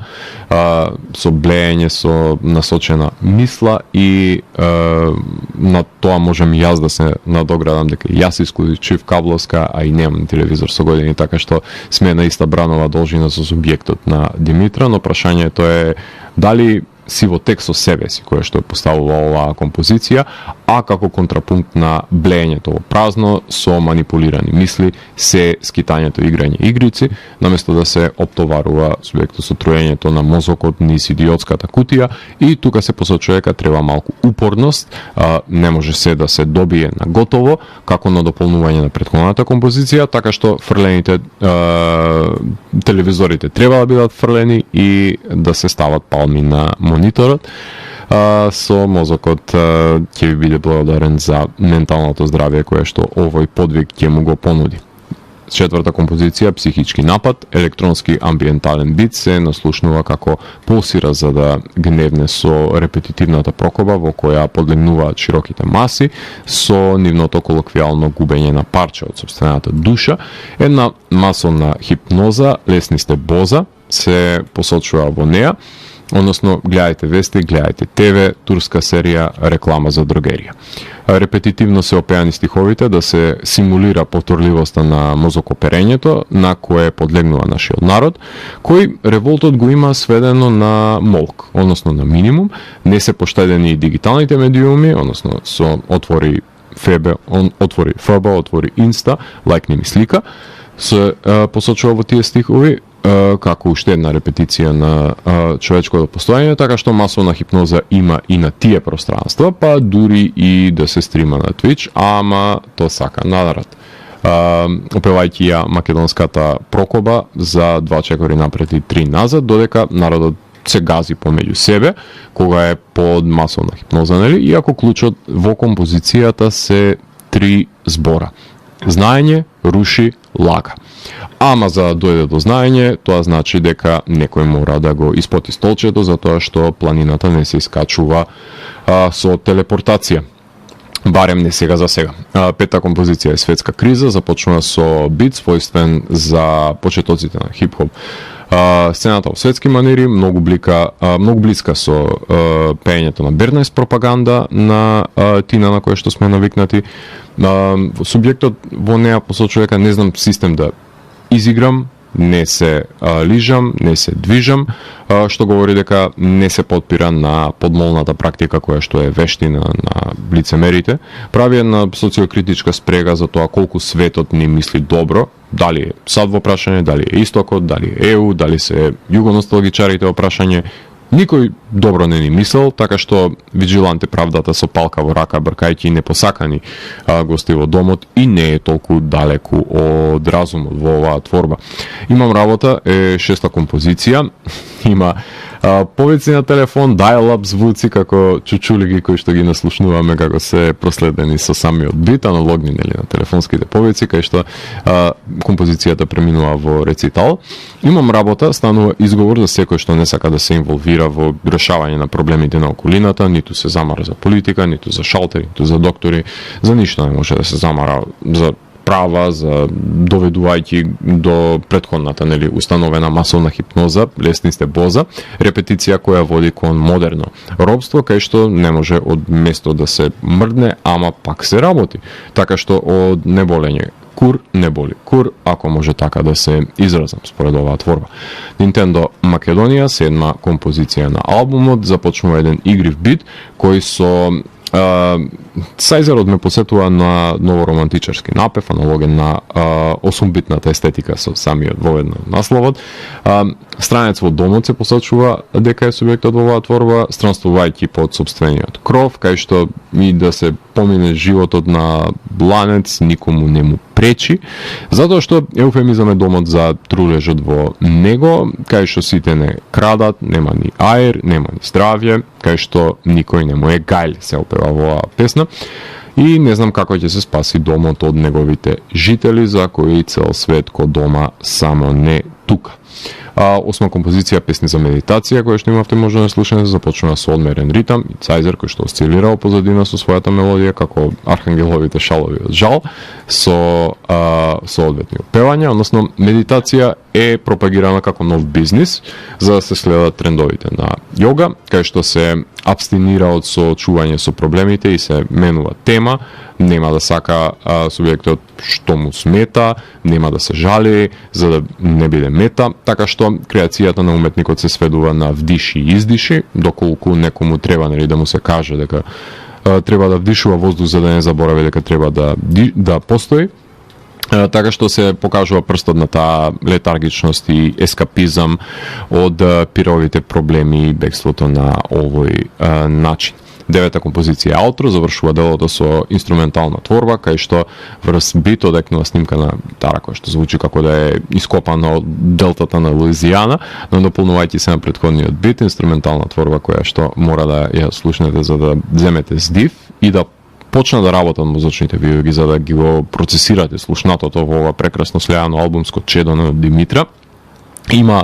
со блеење, со насочена мисла и на тоа можем јас да се надоградам дека јас исклучив кабловска, а и немам телевизор со години, така што сме на иста бранова должина со субјектот на Димитра, но прашањето е дали си во текст со себе си, која што е поставува оваа композиција, а како контрапункт на блеењето во празно со манипулирани мисли, се скитањето играње игрици, наместо да се оптоварува субјектот со троењето на мозокот низ идиотската кутија, и тука се посочува дека треба малку упорност, не може се да се добие на готово, како на дополнување на претходната композиција, така што фрлените телевизорите треба да бидат фрлени и да се стават палми на мониторот. со мозокот ќе ви биде благодарен за менталното здравје кое што овој подвиг ќе му го понуди. Четврта композиција, психички напад, електронски амбиентален бит се наслушнува како пулсира за да гневне со репетитивната прокоба во која подлегнуваат широките маси со нивното колоквијално губење на парче од сопствената душа. Една масовна хипноза, лесни сте боза, се посочува во неа, односно гледајте вести, гледајте ТВ, турска серија, реклама за дрогерија. Репетитивно се опеани стиховите да се симулира повторливоста на мозокоперењето на кое подлегнува нашиот народ, кој револтот го има сведено на молк, односно на минимум. Не се поштедени и дигиталните медиуми, односно со отвори ФБ, отвори Инста, лајкни ми слика, се посочува во тие стихови како уште една репетиција на човечкото постоење, така што масовна хипноза има и на тие пространства, па дури и да се стрима на Twitch, ама то сака народ. Опевајќи ја македонската прокоба за 2 чекори напред и 3 назад, додека народот се гази помеѓу себе, кога е под масовна хипноза, нели? Иако клучот во композицијата се 3 збора. Знаење, руши, лага. Ама за да дојде до знаење, тоа значи дека некој мора да го испоти столчето, затоа што планината не се искачува со телепортација. Барем не сега за сега. Пета композиција е светска криза, започнува со бит својствен за почетоците на хип-хоп. Сцената во светски манери, многу блиска со пеењето на Бернес пропаганда на Тина на која што сме навикнати. Субјектот во неа посочува дека не знам систем да изиграм, не се лижам, не се движам, што говори дека не се подпира на подмолната практика која што е вештина на лицемерите. Прави една социокритичка спрега за тоа колку светот ни мисли добро, дали е САД во прашање, дали е Истокот, дали е ЕУ, дали се југоносталгичарите во прашање. Никој добро не ни мислел, така што виджиланте правдата со палка во рака, бркајќи непосакани гости во домот и не е толку далеку од разумот во оваа творба. Имам работа, е 6-та композиција, има повици на телефон, dial-up звуци како чучулиги кои што ги наслушнуваме како се проследени со самиот бит, аналогни нели на телефонските повици, кај што композицијата преминува во рецитал. Имам работа, станува изговор за секој што не сака да се инволвира во решавање на проблемите на околината, ниту се замара за политика, ниту за шалтери, ниту за доктори, за ништо не може да се замара за права, за доведувајќи до претходната нели установена масовна хипноза, лесни сте боза, репетиција која води кон модерно робство, кај што не може од место да се мрдне, ама пак се работи. Така што од неболење кур не боли кур, ако може така да се изразам според оваа творба. Nintendo Македонија, 7-ма композиција на албумот, започнува еден игрив бит кој со сајзерот ме посетува на новоромантичарски напев, аналоген на 8-битната естетика со самиот воведно насловот. Странец во домот се посочува дека е субјектот во оваа творба, странствувајќи под собствениот кров, кај што и да се помине животот на бланец, никому не му пречи, затоа што еуфемизам е домот за трулежот во него, кај што сите не крадат, нема ни аер, нема ни здравје, кај што никој не му е гајл, се опева во оваа песна. И не знам како ќе се спаси домот од неговите жители, за кои цел свет ко дома, само не тука. 8-ма композиција, песни за медитација, која што имавте можда да слушате, започнува со одмерен ритам и цајзер кој што осцилира во позадина со својата мелодија, како архангеловите шалови од жал, со одветни опевања, односно медитација е пропагирана како нов бизнис за да се следат трендовите на јога, кај што се абстинира од соочување со проблемите и се менува тема, нема да сака субјектот што му смета, нема да се жали за да не биде мета, така што креацијата на уметникот се сведува на вдиши и издиши, доколку некому треба нели да му се каже дека треба да вдишува воздух за да не заборави дека треба да постои. Така што се покажува прстот на таа летаргичност и ескапизам од пировите проблеми и бегството на овој начин. Девета композиција аутро завршува делото со инструментална творба, кај што врз бит одекнува снимка на гитара која што звучи како да е ископана од делтата на Луизијана, но дополнувајќи се на претходниот бит, инструментална творба која што мора да ја слушнете за да земете здив и да почна да работат мозочните вијуги за да ги го процесирате слушнатото во ова прекрасно слеано албумско чедо на Димитра. Има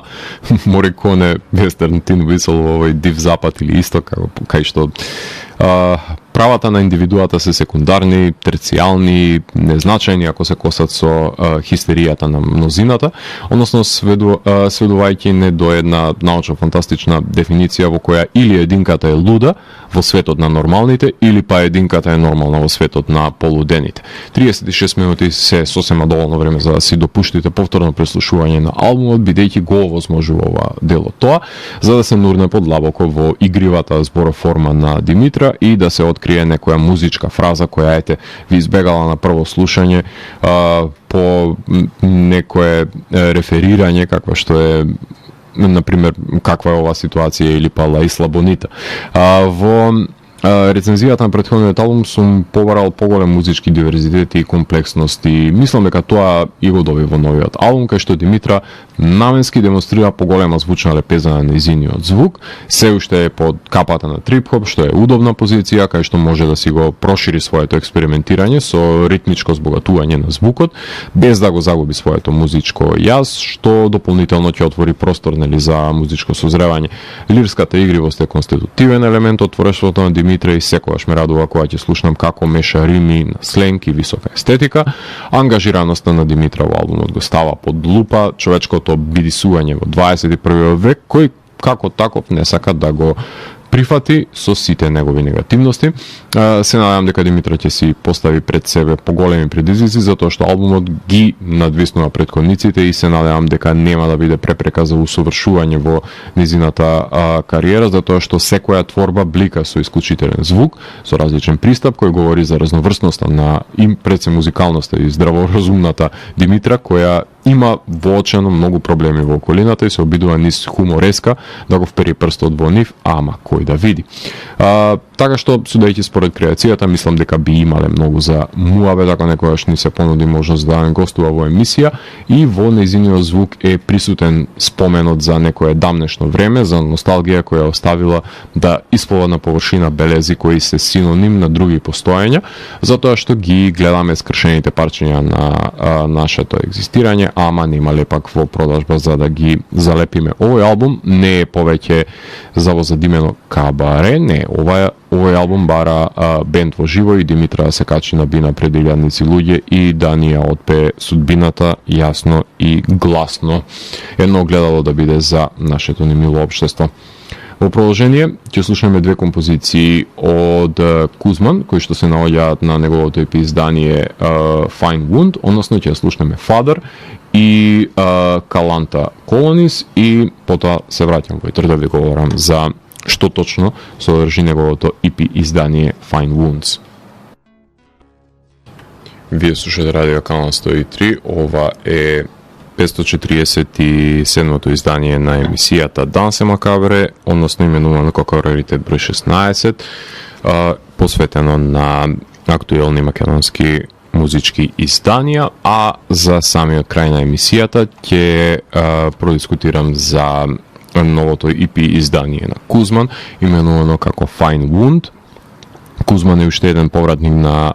Мориконе вестерн тин висел во овој див запад или исток, кај што правата на индивидуата се секундарни, терцијални, незначајни ако се косат со хистеријата на мнозината, односно сведувајќи не до една научно-фантастична дефиниција во која или единката е луда во светот на нормалните, или па единката е нормална во светот на полудените. 36 минути се сосема доволно време за да си допуштите повторно преслушување на албумот, бидејќи го овозможува ова дело тоа, за да се нурне подлабоко во игривата збороформа на Димитра и да се открие некоја музичка фраза која ви избегала на прво слушање по некое реферирање каква што е например каква е оваа ситуација или па Ла Исла Бонита. Во рецензијата на претходниот албум сум побарал поголем музички диверзитет и комплексност и мислам дека тоа и го доби во новиот албум, кај што Димитра наменски демонстрира поголема звучна лепеза на нејзиниот звук, се уште е под капата на трип-хоп, што е удобна позиција, кај што може да си го прошири своето експериментирање со ритмичко збогатување на звукот, без да го загуби своето музичко јас, што дополнително ќе отвори простор за музичко созревање. Лирската игривост е конститутивен елемент од творештвото на Димитра и секогаш ме радува кога ќе слушнам како меша рими на сленг и висока естетика. Ангажираноста на Димитра во албумот го става под лупа, човечкото бидисување во 21 век, кој како таков не сака да го прифати со сите негови негативности. Се надевам дека Димитра ќе си постави пред себе поголеми предизвици, затоа што албумот ги надвиснува претходниците и се надевам дека нема да биде препрека за усовршување во низината кариера, затоа што секоја творба блика со исклучителен звук, со различен пристап кој говори за разноврсноста на пред се музикалноста и здраворазумната Димитра, која има воочено многу проблеми во околината и се обидува низ хумореска да го впери прстот во нив, ама кој да види. Така што, судејќи според креацијата, мислам дека би имале многу за муабет ако некојаш ни се понуди можност да не гостува во емисија и во нејзиниот звук е присутен споменот за некое дамнешно време, за носталгија која оставила да исплува на површина белези кои се синоним на други постоења, затоа што ги гледаме скршените парчиња на нашето екзистирање, ама немале пак во продажба за да ги залепиме. Овој албум не е повеќе завозадимено кабаре, не, овој албум бара бенд во живо и Димитра се качи на бина пред илјадници луѓе и да ни ја отпее судбината јасно и гласно. Едно огледало да биде за нашето немило општество. Во продолжение ќе слушаме две композиции од Кузман, кои што се наоѓаат на неговото EP издание Fine Wound, односно ќе слушнеме Father и Каланта Колонис и потоа се враќам во да ви говорам за што точно содржи неговото EP издание Fine Wounds. Вие слушате Радио Канал 103, ова е 547-то издание на емисијата Дансе Макабре, односно именувано како раритет број 16, посветено на актуелни македонски музички изданија, а за самиот крај на емисијата ќе продискутирам за новото EP издание на Кузман, именувано како Fine Wound. Кузман е уште еден повратник на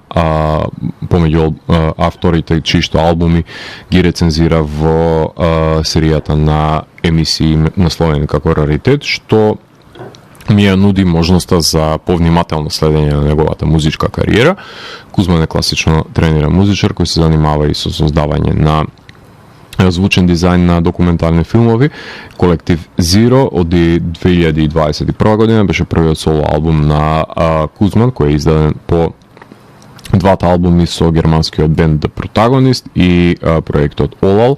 помеѓу авторите чијшто албуми ги рецензира во серијата на емисии насловени како Раритет, што ми ја нуди можноста за повнимателно следење на неговата музичка кариера. Кузман е класично трениран музичар кој се занимава и со создавање на звучен дизајн на документални филмови. Колектив Zero од 2021 година беше првиот соло албум на Кузман, кој е издаден по двата албуми со германскиот бенд The Protagonist и проектот Олал.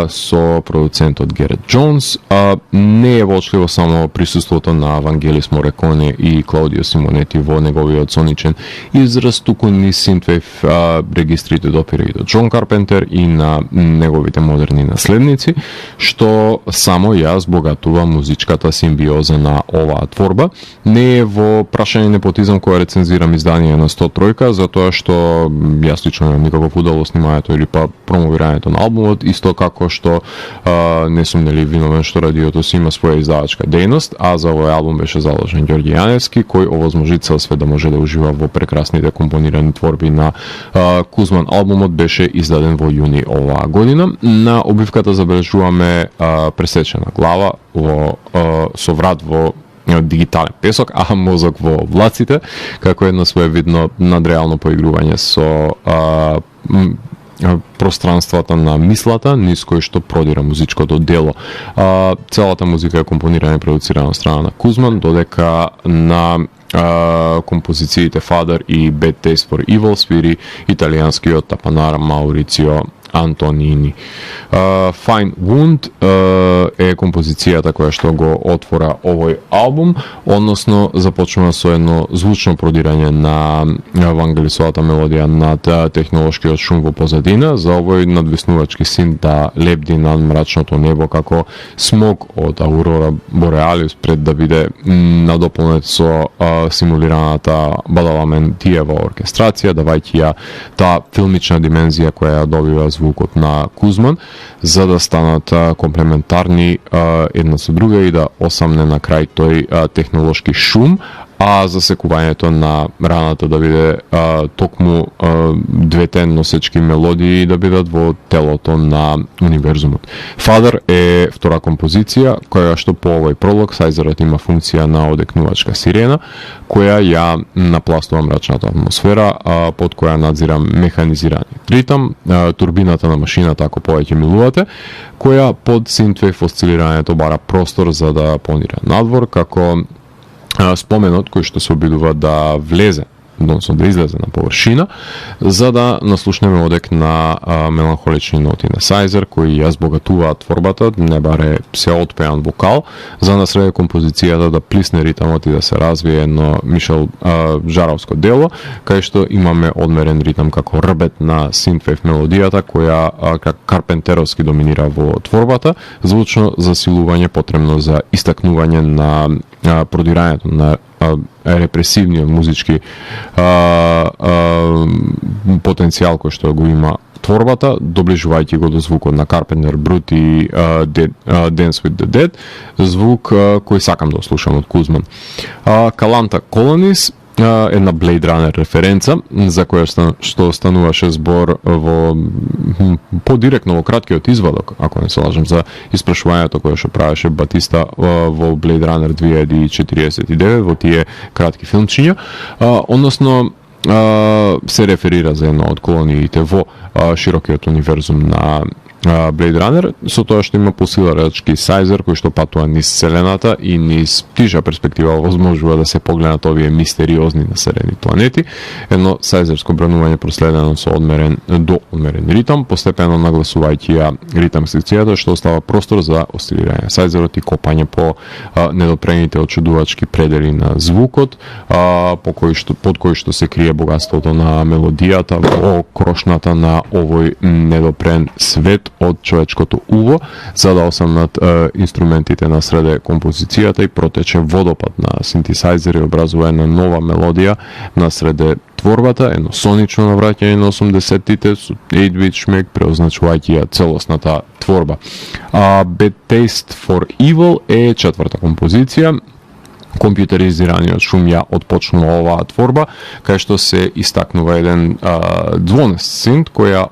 со продуцентот Герет Джонс. Не е воочливо само присуството на Вангелис Мореконе и Клаудио Симонети во неговиот соничен израз, туку ни синтвейв регистрите допира и до Џон Карпентер и на неговите модерни наследници, што само ја збогатува музичката симбиоза на оваа творба. Не е во прашање непотизам која рецензирам издание на 103, затоа што јас лично немам никаков удел во снимањето или па промовирањето на албумот, исто како што не сум виновен што радиото си има своја издавачка дејност, а за овој албум беше заложен Ѓорѓи Јаневски, кој овозможи цел свет да може да ужива во прекрасните компонирани творби на Кузман. Албумот беше издаден во јуни оваа година. На обивката забележуваме пресечена глава со врат во дигитален песок, а мозок во влаците, како едно своевидно надреално поигрување со пространствата на мислата, низ кој што продира музичкото дело. Целата музика е компонирана и продуцирана од страна на Кузман, додека на композициите Father и Bad Taste for Evil свири италијанскиот тапанар Маурицио Антонини. Fine Wound е композицијата која што го отвора овој албум, односно започнува со едно звучно продирање на Вангелисовата мелодија над технолошкиот шум во позадина, за овој надвиснувачки син да лебди над мрачното небо како смог од Аурора Бореалис пред да биде надополнет со симулираната бадаламентиева оркестрација, давајќи ја таа филмична димензија која ја добива звукот на Кузман, за да станат комплементарни една со друга и да осамне на крај тој технолошки шум, а засекувањето на раната да биде токму двете носечки мелодии да бидат во телото на универзумот. Father е втора композиција, која што по овој пролог сајзерот има функција на одекнувачка сирена, која ја напластува мрачната атмосфера, под која надзира механизираниот ритам, турбината на машината, ако повеќе милувате, која под синтвейв осцилирањето бара простор за да понира надвор, како споменот кој што се обидува да влезе, односно да излезе на површина, за да наслушнеме одек на меланхолични ноти на Сајзер, кои ја збогатуваат творбата, не баре се отпеан вокал, за на среде композицијата да плисне ритамот и да се развие едно Мишел Жаровско дело, кај што имаме одмерен ритам како рбет на синтвейв мелодијата, која карпентеровски доминира во творбата, звучно засилување потребно за истакнување на продирањето на репресивниот музички потенцијал кој што го има творбата, доближувајќи го до звукот на Карпентер, Брут и Dance with the Dead, звук кој сакам да слушам од Кузман. Каланта Колонис, една Blade Runner референца, за која што стануваше збор во подиректно во краткиот извадок, ако не се лажам, за испрашувањето кое што правеше Батиста во Blade Runner 2049 во тие кратки филмчиња, односно се реферира за една од колониите во широкиот универзум на Blade Runner, со тоа што има посиларачки Сајзер кој што патува низ Вселената и низ тижа перспектива возможува да се погледнат овие мистериозни населени планети. Едно Сајзерско бранување проследено со одмерен ритам, постепено нагласувајќи ја ритам секцијата, што остава простор за осцилирање Сајзерот и копање по недопрените очудувачки предели на звукот, под кој што се крие богатството на мелодијата во крошната на овој недопрен свет од човечкото уво, за да осамнат инструментите на среде композицијата и протече водопад на синтесајзери, образува една нова мелодија на среде творбата, едно сонично навраќање на 80-тите со 8-bit шмек, преозначувајќи ја целосната творба. Bad Taste for Evil е четврта композиција. Компјутеризираниот шум ја отпочнува оваа творба, кај што се истакнува еден звонест синт која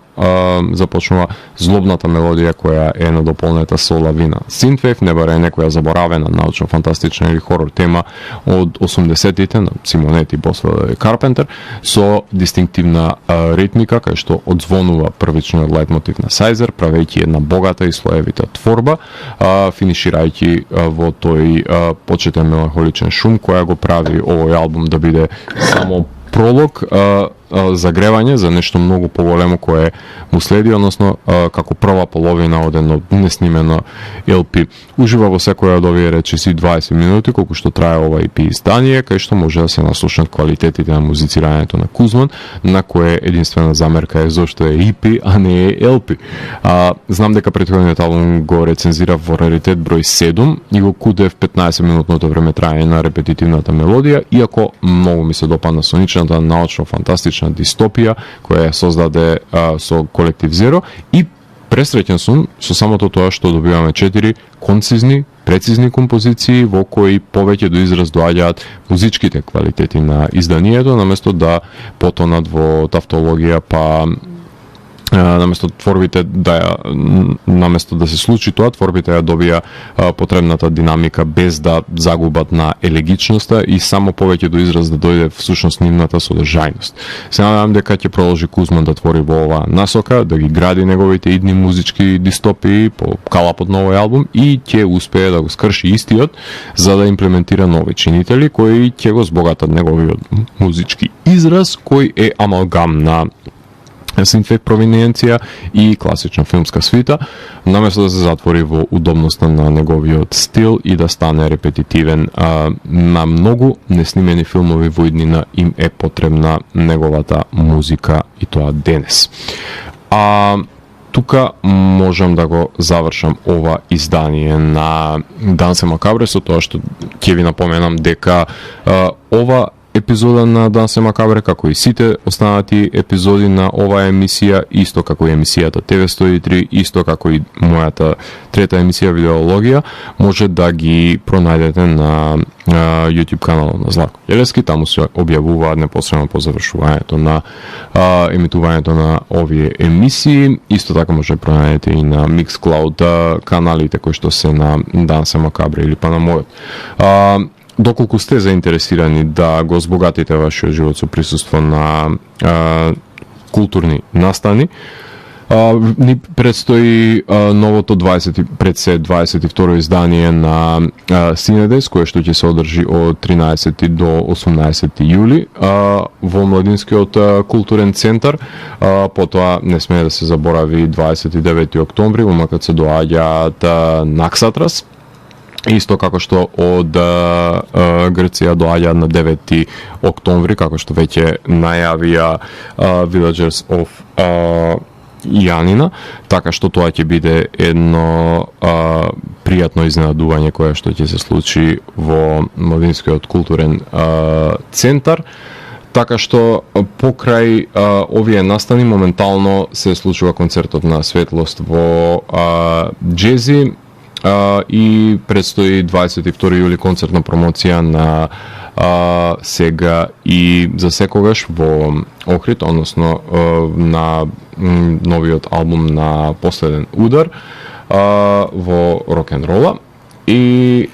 започнува злобната мелодија која е надополнета со лавина. Синтвейв не баре некоја заборавена научно-фантастична или хорор тема од 80-тите на Симонети, Босвелл и Карпентер, со дистинктивна ритмика кај што одзвонува првичниот лајтмотив на Сајзер, правејќи една богата и слоевита творба, финиширајќи во тој почетен меланхоличен шум која го прави овој албум да биде само пролог загревање за нешто многу поголемо кое му следи, односно како прва половина од едно неснимено LP. Ужива во секоја од овие речиси 20 минути, колку што трае ова EP издание, кај што може да се наслушнат квалитетите на музицирањето на Кузман, на кое единствена замерка е зошто е EP, а не е LP. Знам дека претходниот албум го рецензирав во раритет број 7 и го кудев 15 минутното време траење на репетитивната мелодија, иако многу ми се допадна соничната научно-фантастична дистопија која ја создаде со колектив Zero, и пресреќен сум со самото тоа што добиваме 4 концизни, прецизни композиции во кои повеќе до израз доаѓаат музичките квалитети на изданието, наместо да потонат во тавтологија, па наместо творбите наместо да се случи тоа, творбите ја добија потребната динамика без да загубат на елегичноста и само повеќе до израз да дојде всушност нивната содржајност. Се надевам дека ќе продолжи Кузман да твори во оваа насока, да ги гради неговите идни музички дистопии по калапот на овој албум и ќе успее да го скрши истиот за да имплементира нови чинители кои ќе го збогатат неговиот музички израз, кој е амалгам на синтвек провиненција и класична филмска свита, наместо да се затвори во удобноста на неговиот стил и да стане репетитивен. На многу неснимени филмови во иднина им е потребна неговата музика и тоа денес. Тука можам да го завршам ова издание на Дансе Макабре со тоа што ќе ви напоменам дека ова епизода на Дансе Макабре, како и сите останати епизоди на оваа емисија, исто како и емисијата TV103, исто како и мојата трета емисија Видеологија, може да ги пронајдете на YouTube каналот на Златко Ѓелевски. Таму се објавуваат непосредно по завршувањето на емитувањето на овие емисии. Исто така може да пронајдете и на Mixcloud каналите кои што се на Дансе Макабре или па на мојот. Доколку сте заинтересирани да го збогатите вашиот живот со присуство на културни настани, ни предстои новото 22 издание на Синедес, кое што ќе се одржи од 13 до 18 јули во Младинскиот културен центар. Потоа не смее да се заборави 29 октомври, во МКЦ доаѓаат Наксатрас. Исто како што од Грција доаѓа на 9 октомври, како што веќе најавија Villagers of Јанина, така што тоа ќе биде едно пријатно изненадување кое што ќе се случи во Младинскиот културен центар. Така што покрај овие настани моментално се случува концертот на Светлост во Джези, и предстои 22 јули концертна промоција на Сега и за секогаш во Охрид, односно на новиот албум на Последен удар во рок-н-рола. И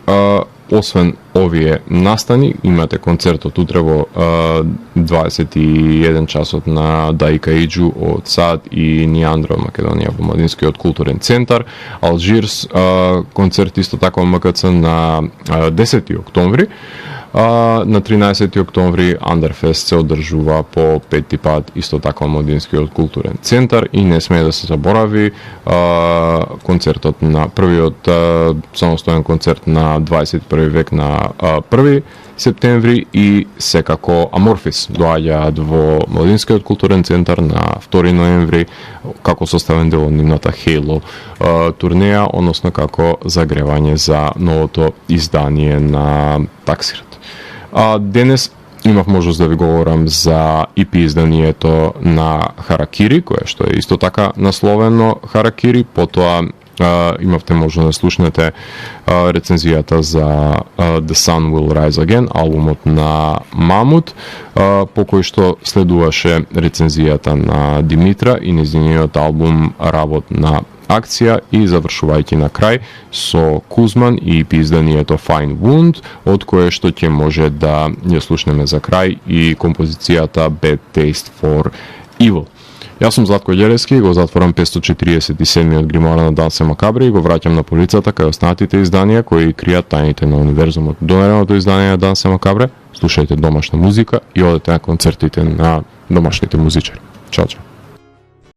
освен овие настани, имате концертот утре во 21 часот на Даика Иджу од САД и Ниандра од Македонија во Младинскиот културен центар. Алжирс концерт исто така во МКЦ на 10 октомври. На 13 октомври Андерфест се одржува по пети пат исто така во Младинскиот културен центар и не смее да се заборави концертот на првиот самостоен концерт на 21 век на 1 септември и секако Аморфис доаѓаат во Младинскиот културен центар на 2 ноември како составен дел од нивната Halo турнеја, односно како загревање за новото издание на Таксират. Денес имав можност да ви говорам за EP изданието на Харакири, кое што е исто така насловено Харакири. Потоа имавте можност да слушнете рецензијата за The Sun Will Rise Again, албумот на Мамут, по кој што следуваше рецензијата на Димитра и нејзиниот албум Работ на акција и завршувајќи на крај со Кузман и изданието Fine Wound, од кое што ќе може да ја слушнеме за крај и композицијата Bad Taste for Evil. Јас сум Златко Ѓелевски, го затворам 547-миот гримоар на Дансе Макабре и го враќам на полицата кај останатите изданија кои кријат тајните на универзумот. До наредното издание на Дансе Макабре, слушајте домашна музика и одете на концертите на домашните музичари. Чао, чао.